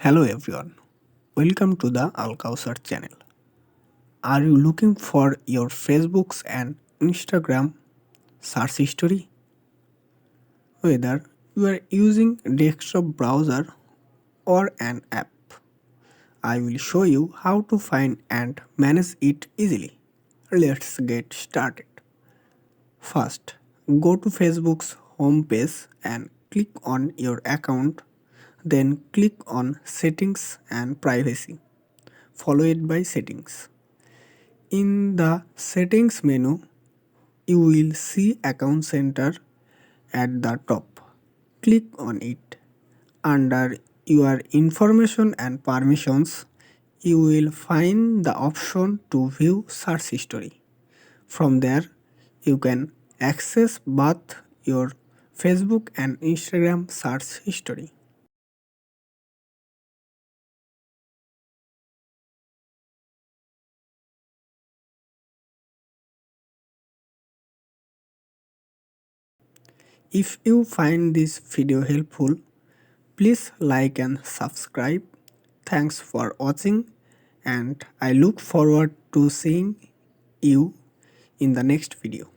Hello everyone, welcome to the Al Kausar channel. Are you looking for your Facebooks and Instagram search history? Whether you are using a desktop browser or an app, I will show you how to find and manage it easily. Let's get started. First, go to Facebook's homepage and click on your account, then click on Settings and Privacy, followed by Settings. In the Settings menu, you will see Account Center at the top. Click on it. Under your information and permissions, you will find the option to view search history. From there, you can access both your Facebook and Instagram search history. If you find this video helpful, please like and subscribe. Thanks for watching, and I look forward to seeing you in the next video.